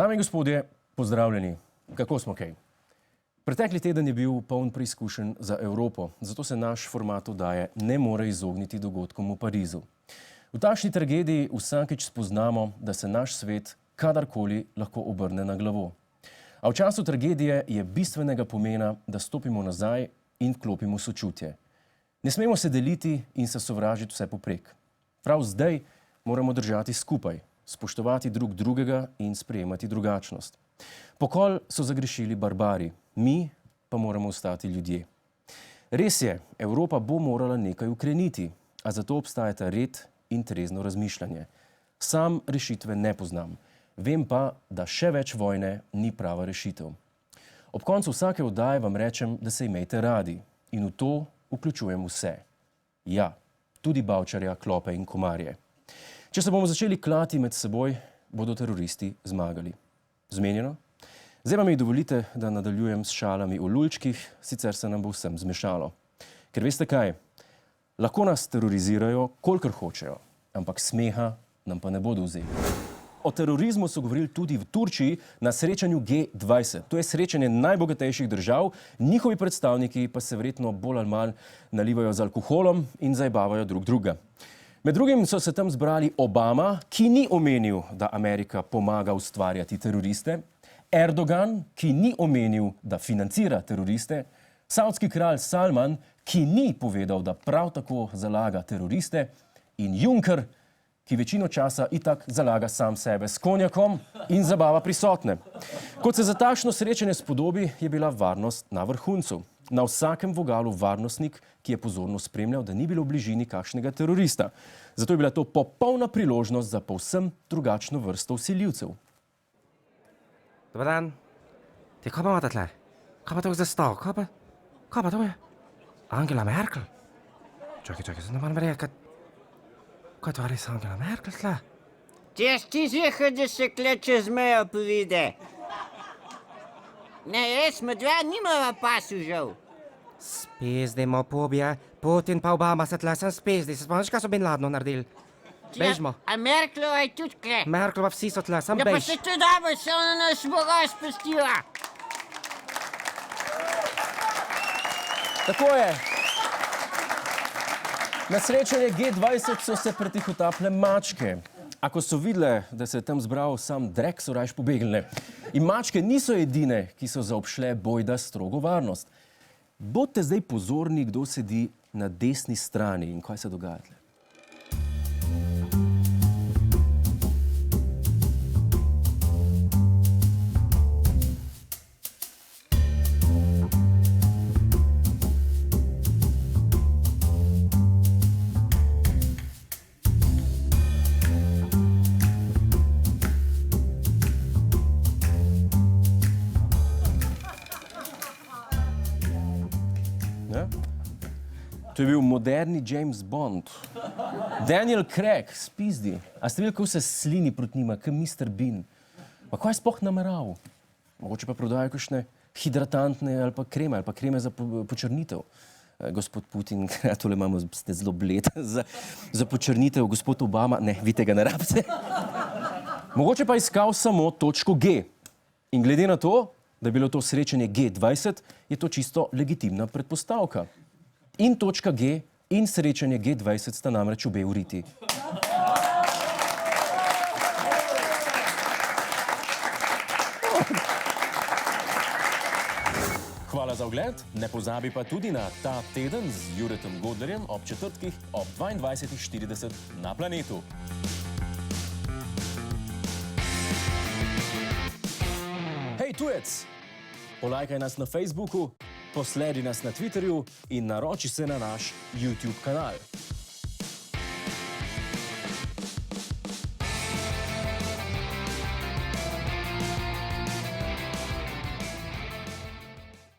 Dame in gospodje, pozdravljeni. Kako smo kaj? Pretekli teden je bil poln preizkušenj za Evropo, zato se naš format oddaje ne more izogniti dogodkom v Parizu. V takšni tragediji vsakič spoznamo, da se naš svet kadarkoli lahko obrne na glavo. A v času tragedije je bistvenega pomena, da stopimo nazaj in vklopimo sočutje. Ne smemo se deliti in se sovražiti vse poprek. Prav zdaj moramo držati skupaj, spoštovati drug drugega in sprejemati drugačnost. Pokol so zagrešili barbari, mi pa moramo ostati ljudje. Res je, Evropa bo morala nekaj ukreniti, a zato obstajata red in trezno razmišljanje. Sam rešitve ne poznam, vem pa, da še več vojne ni prava rešitev. Ob koncu vsake oddaje vam rečem, da se imejte radi in v to vključujem vse. Ja, tudi Bavčarja, klope in komarje. Če se bomo začeli klati med seboj, bodo teroristi zmagali. Zmenjeno? Zdaj pa mi dovolite, da nadaljujem s šalami o lulčkih, sicer se nam bo vsem zmešalo. Ker veste kaj? Lahko nas terorizirajo, kolikor hočejo, ampak smeha nam pa ne bodo vzeli. O terorizmu so govorili tudi v Turčiji na srečanju G20. To je srečanje najbogatejših držav, njihovi predstavniki pa se verjetno bolj ali manj nalivajo z alkoholom in zajebavajo drug drugega. Med drugim so se tam zbrali Obama, ki ni omenil, da Amerika pomaga ustvarjati teroriste, Erdogan, ki ni omenil, da financira teroriste, savdski kralj Salman, ki ni povedal, da prav tako zalaga teroriste, in Juncker, ki večino časa itak zalaga sam sebe s konjakom in zabava prisotne. Kot se za takšno srečanje spodobi, je bila varnost na vrhuncu. Na vsakem vogalu varnostnik, ki je pozorno spremljal, da ni bilo v bližini kakšnega terorista. Zato je bila to popolna priložnost za povsem drugačno vrsto vsiljivcev. Dobar dan. Kaj pa imate tle? Kaj pa to za stol? Kaj pa to je? Angela Merkel? Čakaj, se ne moram verjeti, kaj to res Angela Merkel tle? Ti zihar, da se kle čez mejo pride. Ne, res, medve nimava pasu žal. Spezdimo, pobje. Putin pa Obama se tle sem spezdi. Se spomniš, kaj so Bin Ladno naredili? Bežmo. A Merklova je tudi kle. Merklova vsi so tle, sem Ja, pa bež. se to dobro, se ona nas Boga spustila. Tako je. Na srečanje G20 so se pretihotapile mačke. Ako so videle, da se je tam zbral sam drek, so rajš pobegnile. In mačke niso edine, ki so zaobšle bojda strogo varnost. Bodite zdaj pozorni, kdo sedi na desni strani in kaj se dogaja tle. To je bil moderni James Bond. Daniel Craig, spizdi. A ste videli, kako se slini proti njima, kot Mr. Bean? Pa kaj je sploh nameraval? Mogoče pa prodajajo kakšne hidratantne ali pa kreme za počrnitev. Gospod Putin, tole imamo, ste zelo bled za počrnitev. Gospod Obama, ne, vi tega ne rabite. Mogoče pa iskal samo točko G. In glede na to, da je bilo to srečanje G20, je to čisto legitimna predpostavka. In točka G in srečanje G20 sta namreč obe uriti. Hvala za ogled, ne pozabi pa tudi na Ta teden z Juretom Godlerjem ob četrtkih ob 22:40 na Planetu. Hej, tujec! Polajkaj nas na Facebooku, posledi nas na Twitterju in naroči se na naš YouTube kanal.